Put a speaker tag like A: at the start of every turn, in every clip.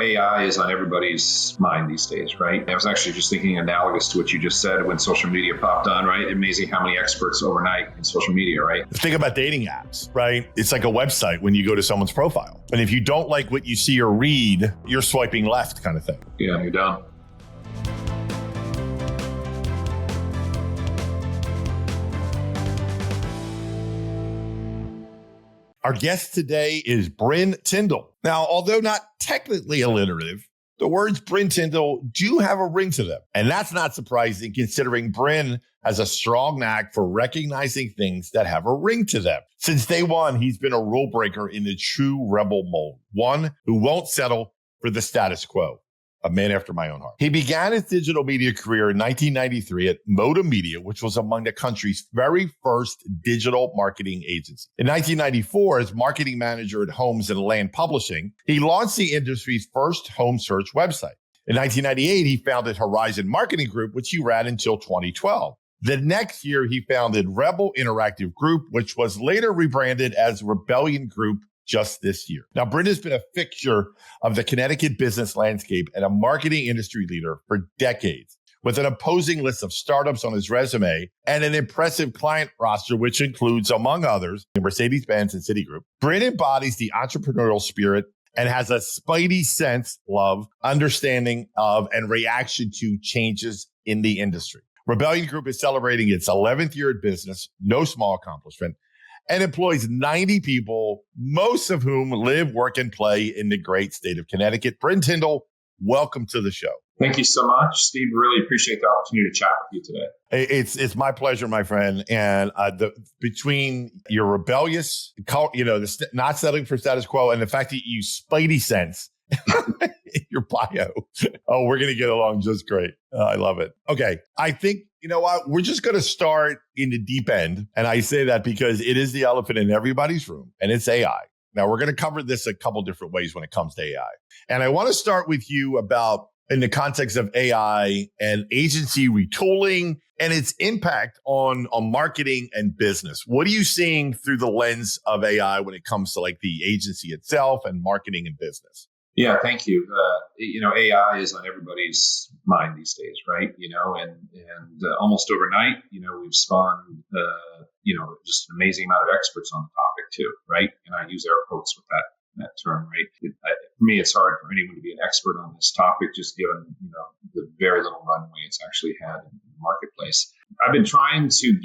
A: AI is on everybody's mind these days, right? I was actually just thinking analogous to what you just said when social media popped on, right? Amazing how many experts overnight in social media, right?
B: Think about dating apps, right? It's like a website when you go to someone's profile. And if you don't like what you see or read, you're swiping left kind of thing.
A: Yeah, you're done.
B: Our guest today is Bryn Tindall. Now, although not technically alliterative, the words Bryn Tindall do have a ring to them. And that's not surprising considering Bryn has a strong knack for recognizing things that have a ring to them. Since day one, he's been a rule breaker in the true rebel mold, one who won't settle for the status quo. A man after my own heart. He began his digital media career in 1993 at Moda Media, which was among the country's very first digital marketing agency. In 1994, as marketing manager at Homes and Land Publishing, he launched the industry's first home search website. In 1998, he founded Horizon Marketing Group, which he ran until 2012. The next year, he founded Rebel Interactive Group, which was later rebranded as Rebellion Group just this year. Now, Bryn has been a fixture of the Connecticut business landscape and a marketing industry leader for decades, with an imposing list of startups on his resume and an impressive client roster, which includes, among others, Mercedes-Benz and Citigroup. Bryn embodies the entrepreneurial spirit and has a spidey sense of understanding of and reaction to changes in the industry. Rebellion Group is celebrating its 11th year in business, no small accomplishment, and employs 90 people, most of whom live, work, and play in the great state of Connecticut. Bryn Tindall, welcome to the show.
A: Thank you so much, Steve. Really appreciate the opportunity to chat with you today.
B: It's my pleasure, my friend. And between your rebellious, not settling for status quo, and the fact that you spidey sense in your bio, we're going to get along just great. I love it. Okay, I think, you know what? We're just going to start in the deep end. And I say that because it is the elephant in everybody's room, and it's AI. Now, we're going to cover this a couple different ways when it comes to AI. And I want to start with you about, in the context of AI and agency retooling and its impact on marketing and business. What are you seeing through the lens of AI when it comes to like the agency itself and marketing and business?
A: Yeah, thank you. AI is on everybody's mind these days, right? And almost overnight, we've spawned, just an amazing amount of experts on the topic too, right? And I use air quotes with that term, right? For me, it's hard for anyone to be an expert on this topic, just given, the very little runway it's actually had in the marketplace. I've been trying to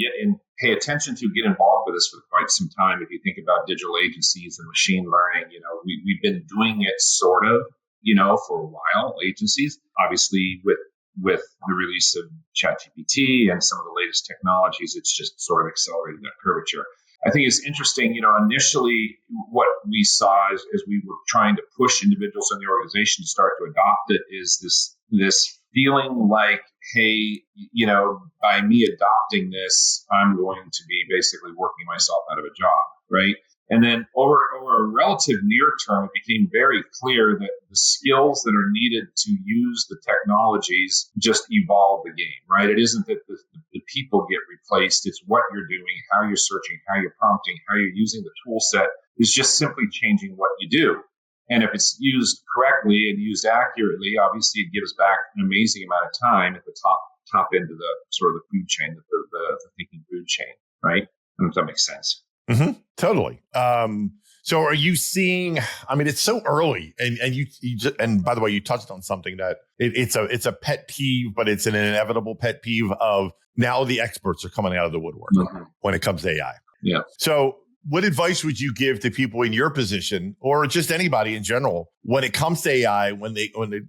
A: pay attention to, get involved with this for quite some time. If you think about digital agencies and machine learning, we've been doing it sort of, for a while, agencies, obviously with the release of ChatGPT and some of the latest technologies, it's just sort of accelerated that curvature. I think it's interesting, initially what we saw as we were trying to push individuals in the organization to start to adopt it is this feeling like, hey, by me adopting this, I'm going to be basically working myself out of a job, right? And then over a relative near term, it became very clear that the skills that are needed to use the technologies just evolve the game, right? It isn't that the people get replaced. It's what you're doing, how you're searching, how you're prompting, how you're using the tool set is just simply changing what you do. And if it's used correctly and used accurately, obviously it gives back an amazing amount of time at the top end of the sort of the food chain, the thinking food chain, right? I don't know if that makes sense.
B: Mm-hmm. Totally. So are you seeing, it's so early and you just, and by the way, you touched on something that it's a pet peeve, but it's an inevitable pet peeve of now the experts are coming out of the woodwork when it comes to AI.
A: Yeah.
B: So what advice would you give to people in your position or just anybody in general when it comes to AI, when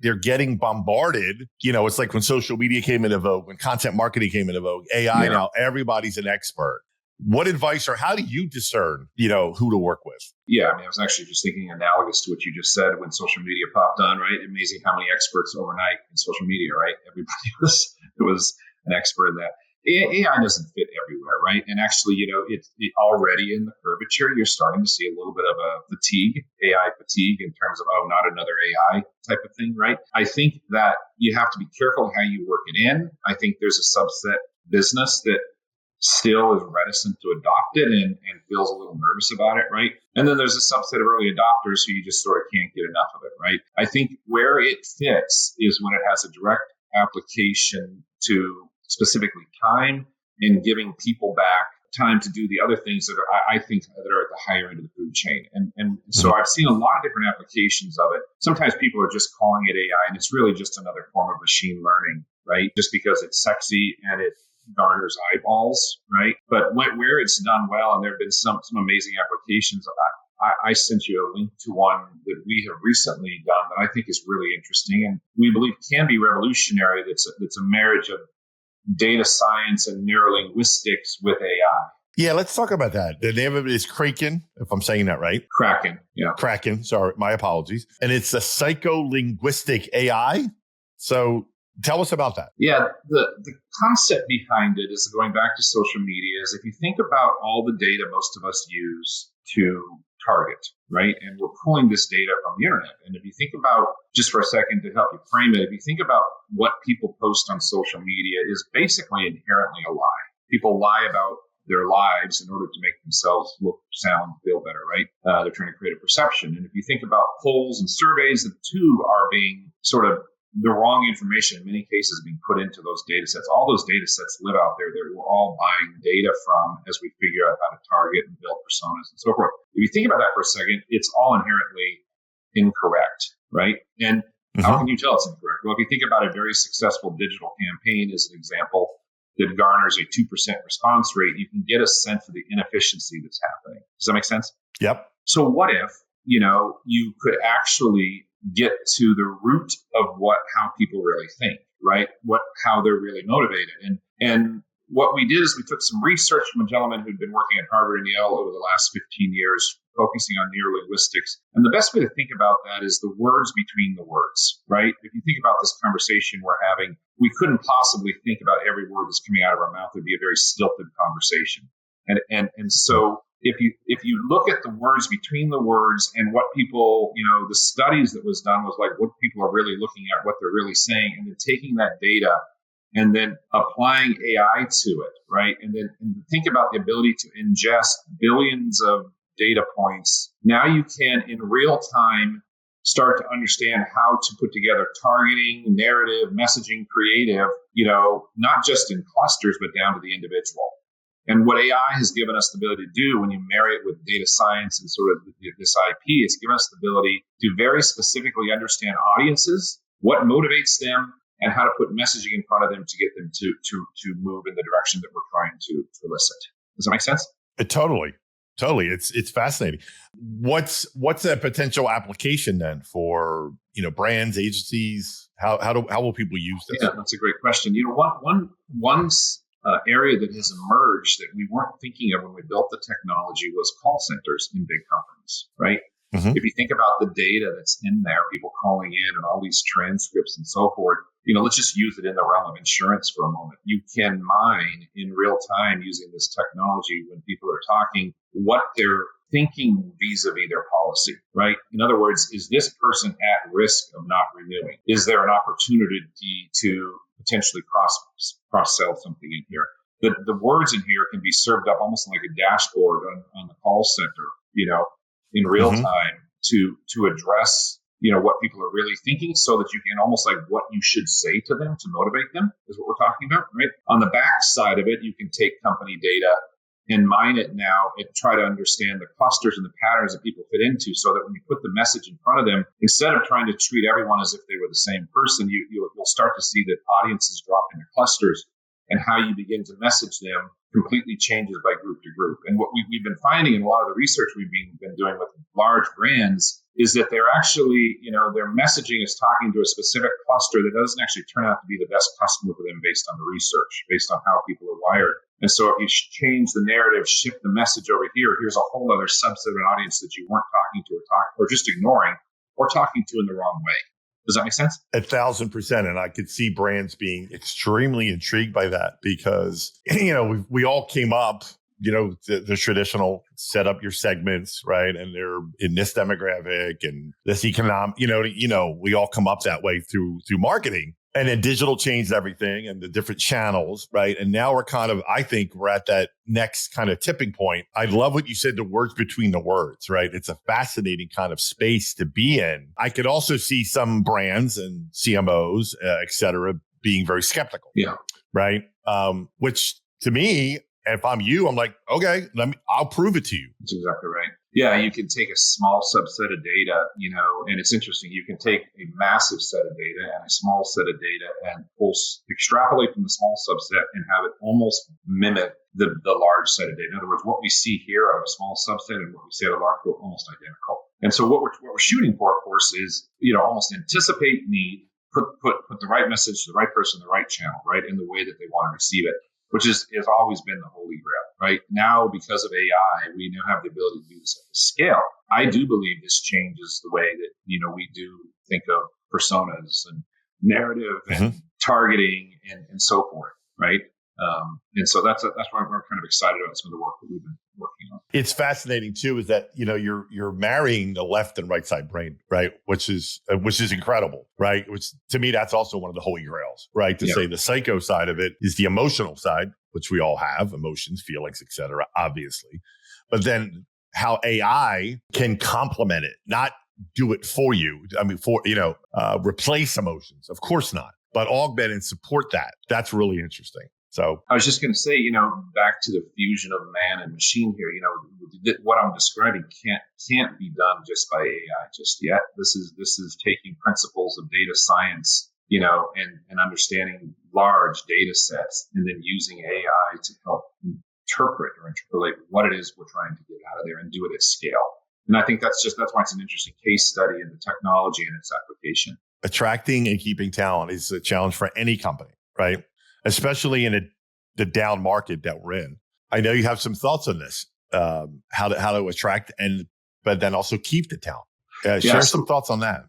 B: they're getting bombarded? It's like when social media came into vogue, when content marketing came into vogue, AI, now everybody's an expert. What advice or how do you discern, who to work with?
A: Yeah, I was actually just thinking analogous to what you just said when social media popped on, right? Amazing how many experts overnight in social media, right? Everybody was an expert in that. AI doesn't fit everywhere, right? And actually, it's already in the curvature. You're starting to see a little bit of a AI fatigue in terms of, not another AI type of thing, right? I think that you have to be careful how you work it in. I think there's a subset business that still is reticent to adopt it and feels a little nervous about it, right? And then there's a subset of early adopters who you just sort of can't get enough of it, right? I think where it fits is when it has a direct application to specifically time and giving people back time to do the other things that are, I think, that are at the higher end of the food chain. And so I've seen a lot of different applications of it. Sometimes people are just calling it AI, and it's really just another form of machine learning, right? Just because it's sexy and it garners eyeballs, right? But where it's done well, and there have been some amazing applications. I sent you a link to one that we have recently done that I think is really interesting, and we believe can be revolutionary. That's a marriage of data science and neurolinguistics with AI.
B: Yeah, let's talk about that. The name of it is Kraken, if I'm saying that right.
A: Kraken, yeah.
B: Kraken, sorry, my apologies. And it's a psycholinguistic AI. So tell us about that.
A: Yeah, the concept behind it is going back to social media is if you think about all the data most of us use to target, right? And we're pulling this data from the internet. And if you think about, just for a second to help you frame it, if you think about what people post on social media is basically inherently a lie. People lie about their lives in order to make themselves look, sound, feel better, right? They're trying to create a perception. And if you think about polls and surveys, the two are being sort of the wrong information in many cases being put into those data sets. All those data sets live out there that we're all buying data from as we figure out how to target and build personas and so forth. If you think about that for a second, it's all inherently incorrect, right? And how can you tell it's incorrect? Well, if you think about a very successful digital campaign as an example that garners a 2% response rate, you can get a sense of the inefficiency that's happening. Does that make sense?
B: Yep.
A: So what if, you could actually get to the root of how people really think, right? How they're really motivated. And what we did is we took some research from a gentleman who'd been working at Harvard and Yale over the last 15 years, focusing on neurolinguistics. And the best way to think about that is the words between the words, right? If you think about this conversation we're having, we couldn't possibly think about every word that's coming out of our mouth. It would be a very stilted conversation. And so if you look at the words between the words and what people, the studies that was done was like what people are really looking at, what they're really saying, and then taking that data and then applying AI to it, right? And think about the ability to ingest billions of data points. Now you can, in real time, start to understand how to put together targeting, narrative, messaging, creative, not just in clusters, but down to the individual. And what AI has given us the ability to do when you marry it with data science and sort of this IP, it's given us the ability to very specifically understand audiences, what motivates them, and how to put messaging in front of them to get them to move in the direction that we're trying to elicit. Does that make sense?
B: Totally. It's fascinating. What's a potential application then for brands, agencies? How will people use this?
A: Yeah, that's a great question. One area that has emerged that we weren't thinking of when we built the technology was call centers in big companies, right? If you think about the data that's in there, people calling in and all these transcripts and so forth, let's just use it in the realm of insurance for a moment. You can mine in real time using this technology when people are talking what they're thinking vis-a-vis their policy, right? In other words, is this person at risk of not renewing? Is there an opportunity to potentially cross-sell something in here? The words in here can be served up almost like a dashboard on the call center, in real time to address, what people are really thinking so that you can almost like what you should say to them to motivate them is what we're talking about, right? On the back side of it, you can take company data and mine it now and try to understand the clusters and the patterns that people fit into so that when you put the message in front of them, instead of trying to treat everyone as if they were the same person, you'll start to see that audiences drop into clusters and how you begin to message them completely changes by group to group. And what we've been finding in a lot of the research we've been doing with large brands is that they're actually, their messaging is talking to a specific cluster that doesn't actually turn out to be the best customer for them based on the research, based on how people are wired. And so if you change the narrative, shift the message over here's a whole other subset of an audience that you weren't talking to or just ignoring or talking to in the wrong way. Does that make sense?
B: 1,000%. And I could see brands being extremely intrigued by that because, we all came up, the traditional set up your segments, right? And they're in this demographic and this economic, we all come up that way through marketing. And then digital changed everything and the different channels, right? And now I think we're at that next kind of tipping point. I love what you said, the words between the words, right? It's a fascinating kind of space to be in. I could also see some brands and CMOs, et cetera, being very skeptical.
A: Yeah.
B: Right. Which to me, if I'm you, I'm like, okay, I'll prove it to you.
A: That's exactly right. Yeah, you can take a small subset of data, and it's interesting. You can take a massive set of data and a small set of data and extrapolate from the small subset and have it almost mimic the large set of data. In other words, what we see here out of a small subset and what we see out of a large are almost identical. And so what we're shooting for, of course, is, almost anticipate need, put the right message to the right person, the right channel, right, in the way that they want to receive it, which has always been the holy grail, right? Now, because of AI, we now have the ability to do this at the scale. I do believe this changes the way that, we do think of personas and narrative and targeting and so forth, right? And so that's why we're kind of excited about some of the work that we've been working on.
B: It's fascinating too, is that, you're marrying the left and right side brain, right? Which is incredible, right? Which to me, that's also one of the holy grails, right? To say the psycho side of it is the emotional side, which we all have, emotions, feelings, et cetera, obviously. But then how AI can complement it, not do it for you. I mean, replace emotions. Of course not, but augment and support that. That's really interesting. So
A: I was just going to say, back to the fusion of man and machine here, what I'm describing can't be done just by AI just yet. This is taking principles of data science, and understanding large data sets and then using AI to help interpret or interpolate what it is we're trying to get out of there and do it at scale. And I think that's why it's an interesting case study in the technology and its application.
B: Attracting and keeping talent is a challenge for any company, right? Especially in the down market that we're in. I know you have some thoughts on this, how to attract but then also keep the talent. Share some thoughts on that.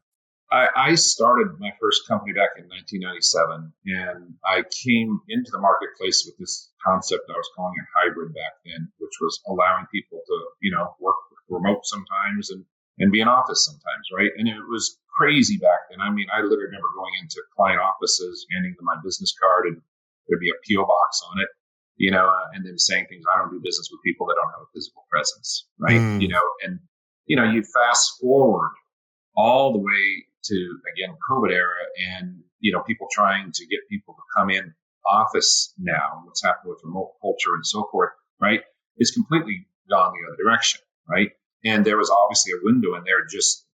A: I started my first company back in 1997, and I came into the marketplace with this concept I was calling a hybrid back then, which was allowing people to, work remote sometimes and be in office sometimes, right? And it was crazy back then. I mean, I literally remember going into client offices, handing them my business card, and there'd be a PO box on it, and then saying things. I don't do business with people that don't have a physical presence, right? And you fast forward all the way to, again, COVID era, and people trying to get people to come in office now. What's happened with remote culture and so forth, right? It's completely gone the other direction, right? And there was obviously a window in there. Just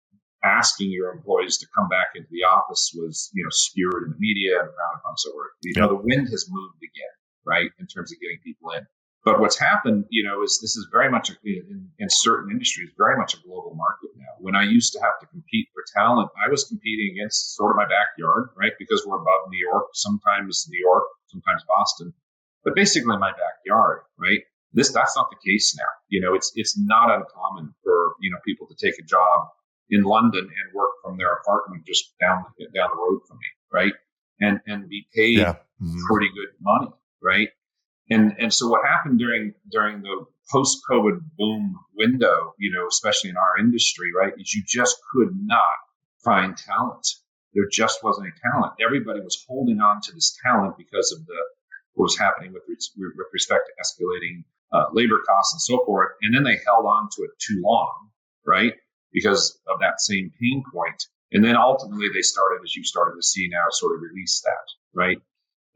A: asking your employees to come back into the office was, skewered in the media and frowned upon. So the wind has moved again, right, in terms of getting people in. But what's happened, is this is very much in certain industries, very much a global market now. When I used to have to compete for talent, I was competing against sort of my backyard, right? Because we're above New York, sometimes Boston, but basically my backyard, right? That's not the case now. It's not uncommon for, people to take a job in London and work from their apartment just down the road from me, right? And be paid pretty good money, right? And so what happened during the post-COVID boom window, especially in our industry, right, is you just could not find talent. There just wasn't a talent. Everybody was holding on to this talent because of what was happening with respect to escalating labor costs and so forth. And then they held on to it too long, right, because of that same pain point. And then ultimately they started, as you started to see now, sort of release that, right?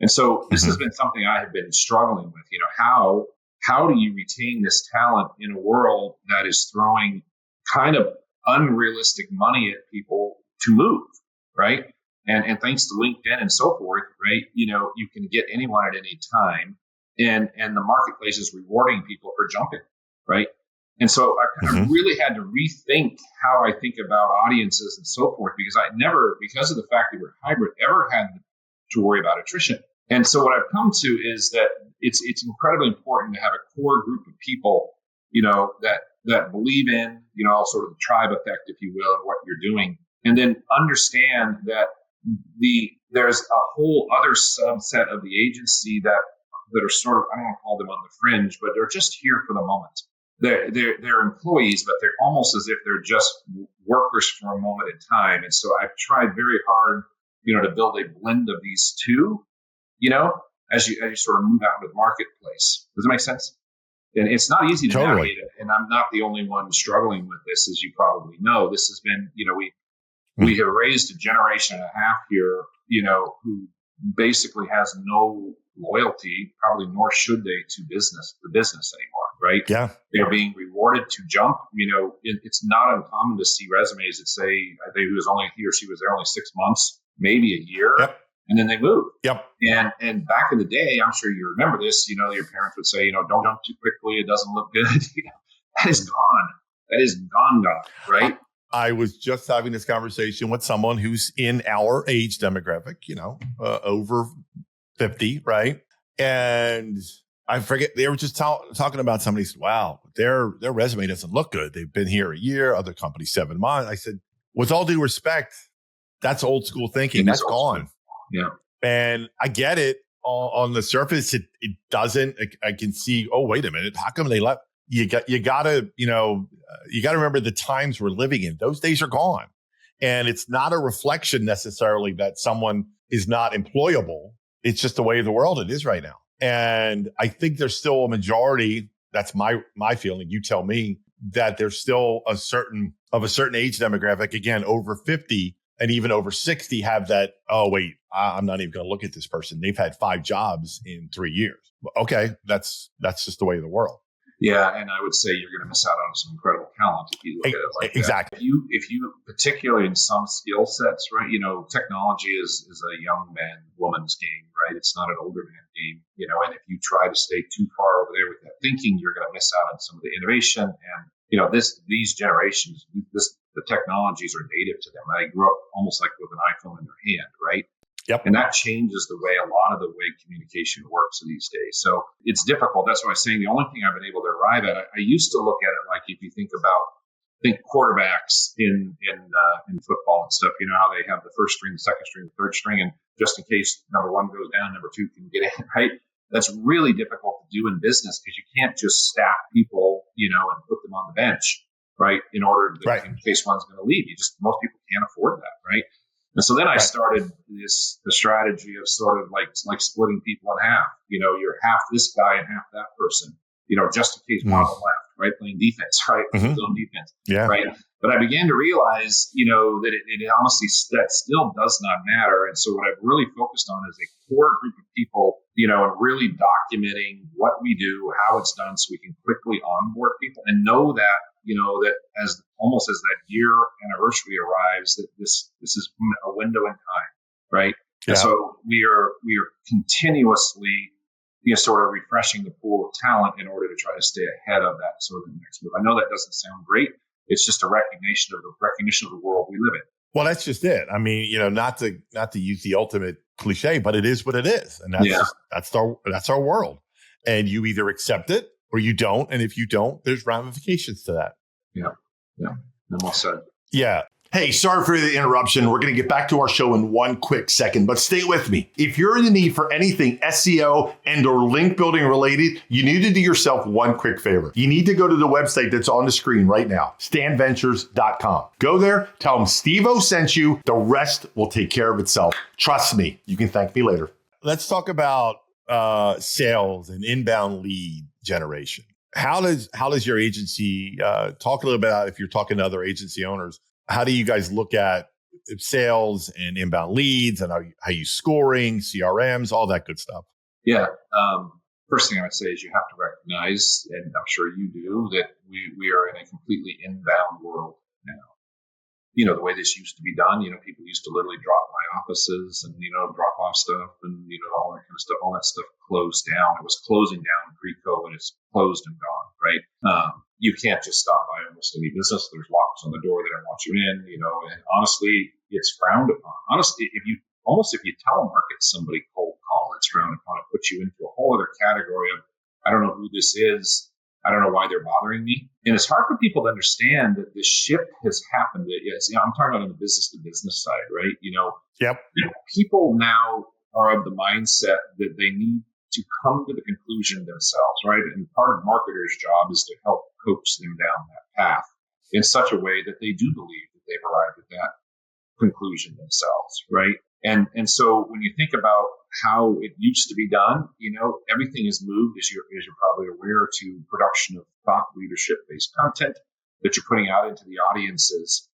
A: And so this has been something I have been struggling with. How do you retain this talent in a world that is throwing kind of unrealistic money at people to move, right? And thanks to LinkedIn and so forth, right? You can get anyone at any time, and the marketplace is rewarding people for jumping, right? And so I kind of really had to rethink how I think about audiences and so forth, because I never, because of the fact that we're hybrid, ever had to worry about attrition. And so what I've come to is that it's incredibly important to have a core group of people, that believe in, sort of the tribe effect, if you will, and what you're doing, and then understand that there's a whole other subset of the agency that are sort of, I don't want to call them on the fringe, but they're just here for the moment. They're employees, but they're almost as if they're just workers for a moment in time. And so I've tried very hard to build a blend of these two, as you sort of move out into the marketplace. Does that make sense? And it's not easy to
B: Totally.
A: navigate it. And I'm not the only one struggling with this, as you probably know. This has been, we have raised a generation and a half here, who basically has no loyalty, probably nor should they, to the business anymore, right?
B: Yeah.
A: They're being rewarded to jump. It's not uncommon to see resumes that say he or she was there only 6 months, maybe a year,
B: Yep.
A: and then they move.
B: Yep.
A: And back in the day, I'm sure you remember this, your parents would say, don't jump too quickly. It doesn't look good. That is gone. That is gone, right?
B: I was just having this conversation with someone who's in our age demographic, over 50, right? And I forget, they were just talking about somebody said, wow, their resume doesn't look good. They've been here a year, other companies 7 months. I said, with all due respect, that's old school thinking. That's gone.
A: Yeah.
B: And I get it. On the surface, it doesn't. I can see, oh, wait a minute. How come they left? You gotta remember the times we're living in. Those days are gone. And it's not a reflection necessarily that someone is not employable. It's just the way of the world it is right now. And I think there's still a majority, that's my feeling, you tell me, that there's still a certain age demographic, again, over 50 and even over 60 have that, oh, wait, I'm not even going to look at this person. They've had 5 jobs in 3 years. Okay, that's just the way of the world.
A: Yeah, and I would say you're going to miss out on some incredible talent if you look at it like
B: exactly.
A: that. If you particularly in some skill sets, right? Technology is a young man, woman's game, right? It's not an older man game, and if you try to stay too far over there with that thinking, you're going to miss out on some of the innovation. And these generations, the technologies are native to them. I grew up almost like with an iPhone in their hand, right?
B: Yep.
A: And that changes a lot of the way communication works these days. So it's difficult. That's why I was saying the only thing I've been able to arrive at, I used to look at it like if you think quarterbacks in football and stuff, how they have the first string, the second string, the third string, and just in case number 1 goes down, number 2 can get in, right? That's really difficult to do in business because you can't just stack people, and put them on the bench, right? In case one's going to leave. Most people can't afford that, right? And so then I started the strategy of sort of like splitting people in half. You're half this guy and half that person, just in case one left, right? Playing defense, right? Zone defense, right? But I began to realize, that it honestly, that still does not matter. And so what I've really focused on is a core group of people, and really documenting what we do, how it's done, so we can quickly onboard people and know that, that as that year anniversary arrives, that this is a window in time, right? Yeah. And so we are continuously, sort of refreshing the pool of talent in order to try to stay ahead of that sort of next move. I know that doesn't sound great. It's just a recognition of the world we live in.
B: Well, that's just it. I mean, not to use the ultimate cliche, but it is what it is, and that's our world. And you either accept it or you don't. And if you don't, there's ramifications to that.
A: Yeah. Well said.
B: Yeah. Hey, sorry for the interruption. We're going to get back to our show in one quick second, but stay with me. If you're in the need for anything SEO and or link building related, you need to do yourself one quick favor. You need to go to the website that's on the screen right now, stanventures.com. Go there, tell them Steve O sent you. The rest will take care of itself. Trust me. You can thank me later. Let's talk about sales and inbound lead generation. How does your agency talk a little bit about, if you're talking to other agency owners, how do you guys look at sales and inbound leads, and how you scoring, CRMs, all that good stuff?
A: Yeah. First thing I would say is you have to recognize, and I'm sure you do, that we are in a completely inbound world now. The way this used to be done, people used to literally drop by offices and, drop off stuff and, all that kind of stuff. All that stuff closed down. It was closing down pre-COVID. It's closed and gone, right? You can't just stop by almost any business. There's locks on the door that don't want you in, and honestly, it's frowned upon. Honestly, if you telemarket somebody cold call, it's frowned upon. It puts you into a whole other category of, I don't know who this is. I don't know why they're bothering me. And it's hard for people to understand that this shift has happened. I'm talking about on the business to business side, right?
B: Yep.
A: People now are of the mindset that they need to come to the conclusion themselves, right? And part of marketers' job is to help coach them down that path in such a way that they do believe that they've arrived at that conclusion themselves, right? And so when you think about how it used to be done, everything has moved, as you're probably aware, to production of thought leadership based content that you're putting out into the audiences.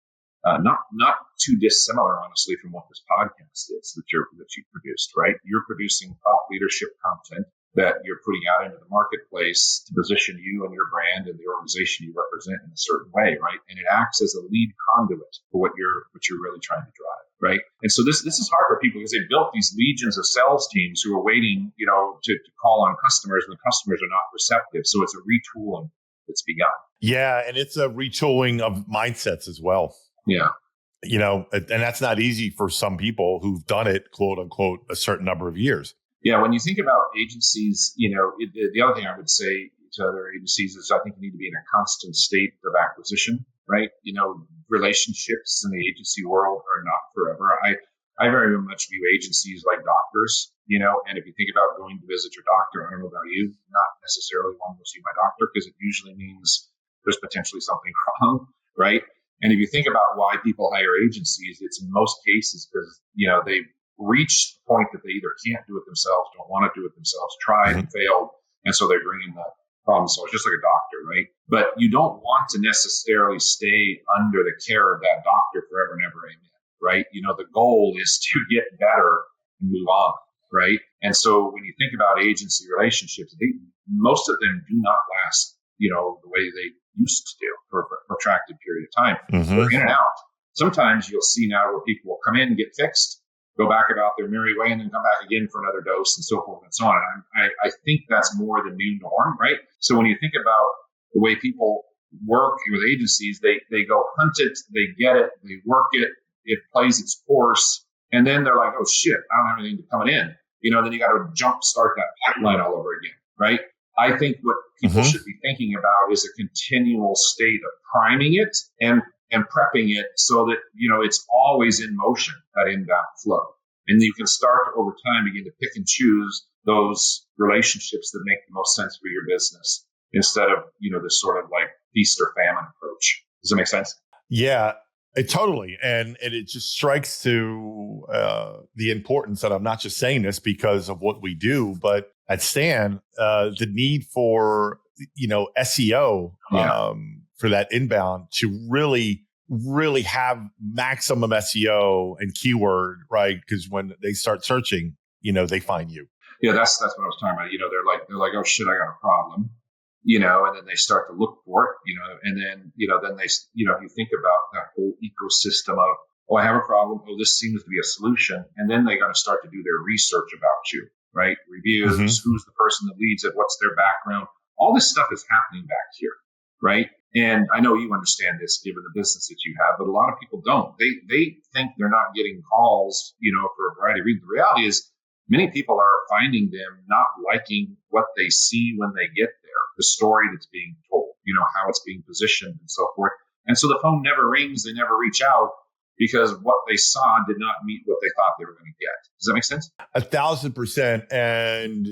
A: Not too dissimilar, honestly, from what this podcast is that you've produced, right? You're producing thought leadership content that you're putting out into the marketplace to position you and your brand and the organization you represent in a certain way, right? And it acts as a lead conduit for what you're really trying to drive, right? And so this is hard for people because they built these legions of sales teams who are waiting, to call on customers, and the customers are not receptive. So it's a retooling that's begun.
B: Yeah, and it's a retooling of mindsets as well.
A: Yeah.
B: And that's not easy for some people who've done it, quote unquote, a certain number of years.
A: Yeah, when you think about agencies, the other thing I would say to other agencies is I think you need to be in a constant state of acquisition, right? Relationships in the agency world are not forever. I very much view agencies like doctors, and if you think about going to visit your doctor, I don't know about you, not necessarily want to go see my doctor because it usually means there's potentially something wrong, right? And if you think about why people hire agencies, it's in most cases because, they've reached the point that they either can't do it themselves, don't want to do it themselves, tried and failed. And so they're bringing the problem. So it's just like a doctor, right? But you don't want to necessarily stay under the care of that doctor forever and ever, amen, right? The goal is to get better and move on, right? And so when you think about agency relationships, most of them do not last, the way they used to do for a protracted period of time. They're in and out. Sometimes you'll see now where people will come in, get fixed, go back about their merry way, and then come back again for another dose, and so forth and so on. And I think that's more the new norm, right? So when you think about the way people work with agencies, they go hunt it, they get it, they work it, it plays its course, and then they're like, oh shit, I don't have anything coming in. Then you got to jump start that pipeline all over again, right? I think what people should be thinking about is a continual state of priming it and prepping it so that, it's always in motion, that inbound flow. And you can start to, over time, begin to pick and choose those relationships that make the most sense for your business instead of, this sort of like feast or famine approach. Does that make sense?
B: Yeah, totally. And it just strikes to the importance that I'm not just saying this because of what we do, but at Stan, the need for, SEO for that inbound to really have maximum SEO and keyword, right? Because when they start searching, they find you.
A: Yeah, that's what I was talking about. They're like, oh shit, I got a problem. And then they start to look for it, and then, then they, you think about that whole ecosystem of, oh, I have a problem. Oh, this seems to be a solution. And then they're going to start to do their research about you, right? Reviews, who's the person that leads it? What's their background? All this stuff is happening back here, right? And I know you understand this given the business that you have, but a lot of people don't. They think they're not getting calls, for a variety of reasons. The reality is many people are finding them not liking what they see when they get there, the story that's being told, how it's being positioned and so forth. And so the phone never rings, they never reach out because what they saw did not meet what they thought they were going to get. Does that make sense?
B: 1,000%. And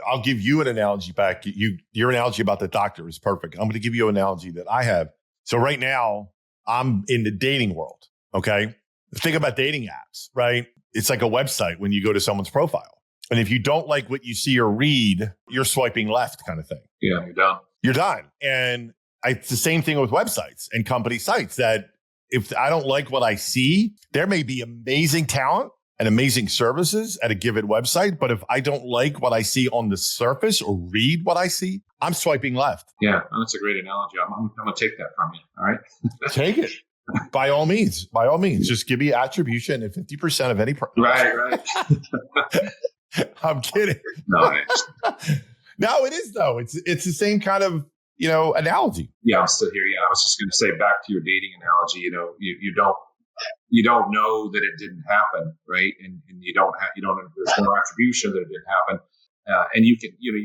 B: I'll give you an analogy back. Your analogy about the doctor is perfect. I'm going to give you an analogy that I have. So right now I'm in the dating world. Okay. Think about dating apps, right? It's like a website when you go to someone's profile. And if you don't like what you see or read, you're swiping left kind of thing.
A: Yeah, you're done.
B: You're done. And it's the same thing with websites and company sites that if I don't like what I see, there may be amazing talent and amazing services at a given website. But if I don't like what I see on the surface or read what I see, I'm swiping left.
A: Yeah, that's a great analogy. I'm going to take that from you. All right.
B: Take it. By all means, just give me attribution and 50% of any price.
A: Right.
B: I'm kidding.
A: No,
B: No, it is though. It's the same kind of, analogy.
A: Yeah, I'm still here. Yeah, I was just going to say back to your dating analogy. You don't know that it didn't happen, right? And you don't there's no attribution that it didn't happen. And you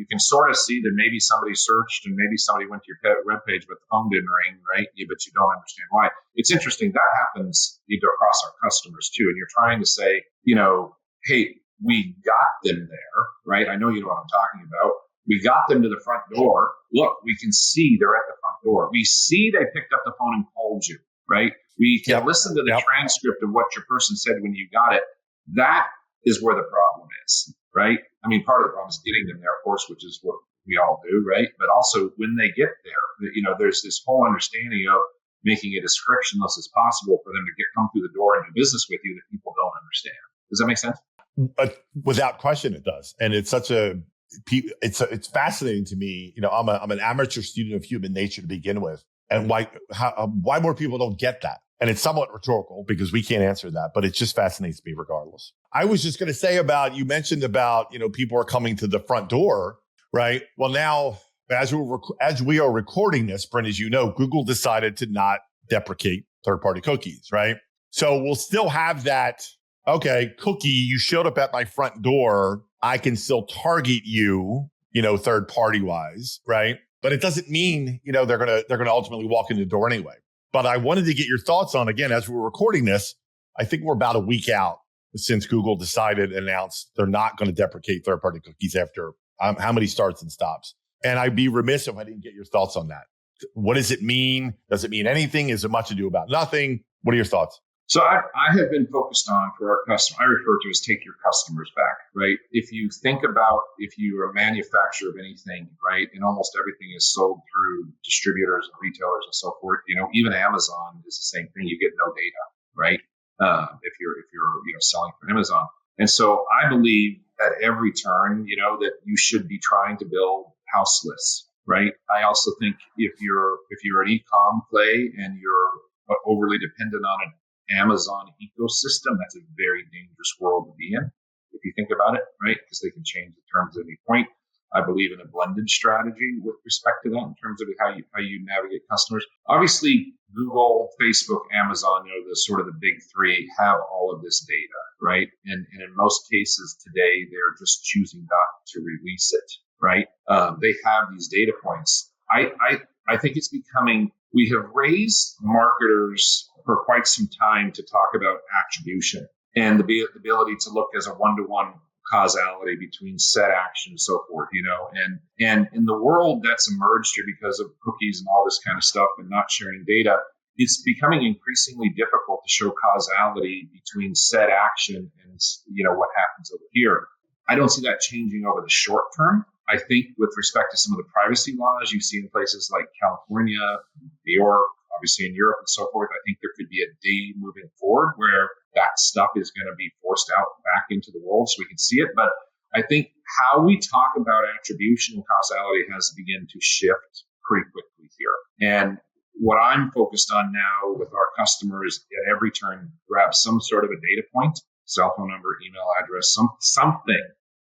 A: can sort of see that maybe somebody searched and maybe somebody went to your webpage, but the phone didn't ring, right? But you don't understand why. It's interesting that happens across our customers too. And you're trying to say, hey, we got them there, right? I know you know what I'm talking about. We got them to the front door. Look, we can see they're at the front door. We see they picked up the phone and called you, right? We can listen to the transcript of what your person said when you got it. That is where the problem is, right? I mean, part of the problem is getting them there, of course, which is what we all do, right? But also when they get there, there's this whole understanding of making it as frictionless as possible for them to come through the door and do business with you that people don't understand. Does that make sense?
B: Without question, it does. And it's it's fascinating to me. I'm an amateur student of human nature to begin with, and why more people don't get that. And it's somewhat rhetorical because we can't answer that, but it just fascinates me regardless. I was just going to say you mentioned about, people are coming to the front door, right? Well, now as we are recording this, Bryn, as you know, Google decided to not deprecate third-party cookies, right? So we'll still have that. Okay, cookie, you showed up at my front door. I can still target you, third party wise, right? But it doesn't mean, they're gonna ultimately walk in the door anyway. But I wanted to get your thoughts on, again, as we're recording this, I think we're about a week out since Google decided and announced they're not going to deprecate third party cookies after how many starts and stops. And I'd be remiss if I didn't get your thoughts on that. What does it mean? Does it mean anything? Is it much ado about nothing? What are your thoughts?
A: So I have been focused on for our customer, I refer to as take your customers back, right? If you think about, if you're a manufacturer of anything, right, and almost everything is sold through distributors and retailers and so forth, even Amazon is the same thing. You get no data, right? If you're selling for Amazon. And so I believe at every turn, that you should be trying to build house lists, right? I also think if you're an e-com play and you're overly dependent on an Amazon ecosystem, that's a very dangerous world to be in, if you think about it, right? Because they can change the terms at any point. I believe in a blended strategy with respect to that in terms of how you navigate customers. Obviously, Google, Facebook, Amazon, the sort of the big three have all of this data, right? And in most cases today, they're just choosing not to release it, right? They have these data points. I think it's becoming, we have raised marketers for quite some time to talk about attribution and the ability to look as a one-to-one causality between set action and so forth, and in the world that's emerged here because of cookies and all this kind of stuff and not sharing data, it's becoming increasingly difficult to show causality between set action and, what happens over here. I don't see that changing over the short term. I think with respect to some of the privacy laws you see in places like California, New York, obviously in Europe and so forth, I think there could be a day moving forward where that stuff is going to be forced out back into the world so we can see it. But I think how we talk about attribution and causality has to begin to shift pretty quickly here. And what I'm focused on now with our customers at every turn, grab some sort of a data point, cell phone number, email address, something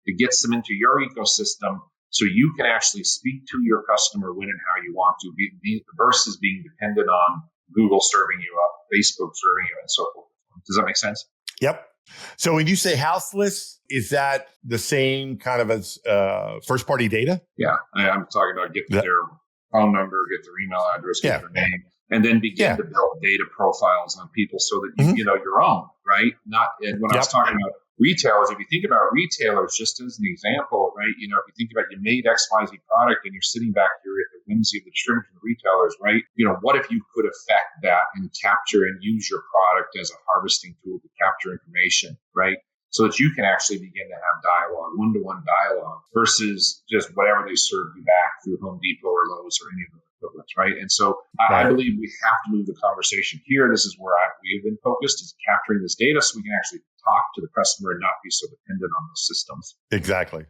A: that gets them into your ecosystem so you can actually speak to your customer when and how you want to, versus being dependent on Google serving you up, Facebook serving you, and so forth. Does that make sense?
B: Yep. So when you say house lists, is that the same kind of as first-party data?
A: Yeah, I'm talking about get their phone number, get their email address, get their name, and then begin to build data profiles on people so that you know your own, right? And when I was talking about retailers, if you think about retailers, just as an example, right? If you think about you made XYZ product and you're sitting back here at the whimsy of the distributors and retailers, right? What if you could affect that and capture and use your product as a harvesting tool to capture information, right? So that you can actually begin to have dialogue, one-to-one dialogue, versus just whatever they serve you back through Home Depot or Lowe's or any of the equivalents, right? And so I believe we have to move the conversation here. This is where we have been focused, is capturing this data so we can actually talk to the customer and not be so dependent on those systems.
B: Exactly.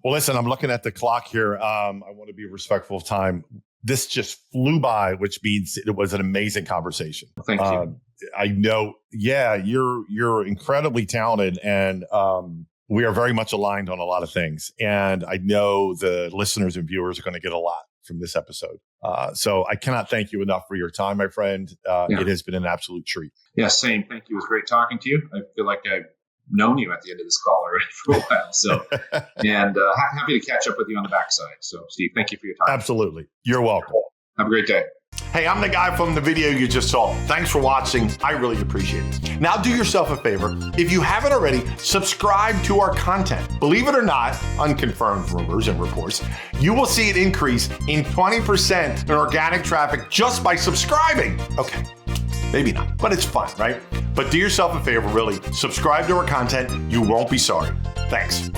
B: Well, listen, I'm looking at the clock here. I want to be respectful of time. This just flew by, which means it was an amazing conversation.
A: Thank you.
B: I know, you're incredibly talented, and we are very much aligned on a lot of things. And I know the listeners and viewers are going to get a lot from this episode. So I cannot thank you enough for your time, my friend. It has been an absolute treat.
A: Yeah, same. Thank you. It was great talking to you. I feel like I've known you at the end of this call already for a while. So, and happy to catch up with you on the backside. So, Steve, thank you for your time.
B: Absolutely. You're welcome.
A: Have a great day.
B: Hey, I'm the guy from the video you just saw. Thanks for watching. I really appreciate it. Now do yourself a favor. If you haven't already, subscribe to our content. Believe it or not, unconfirmed rumors and reports, you will see an increase in 20% in organic traffic just by subscribing. Okay, Maybe not, but it's fun, right? But do yourself a favor, really. Subscribe to our content. You won't be sorry. Thanks.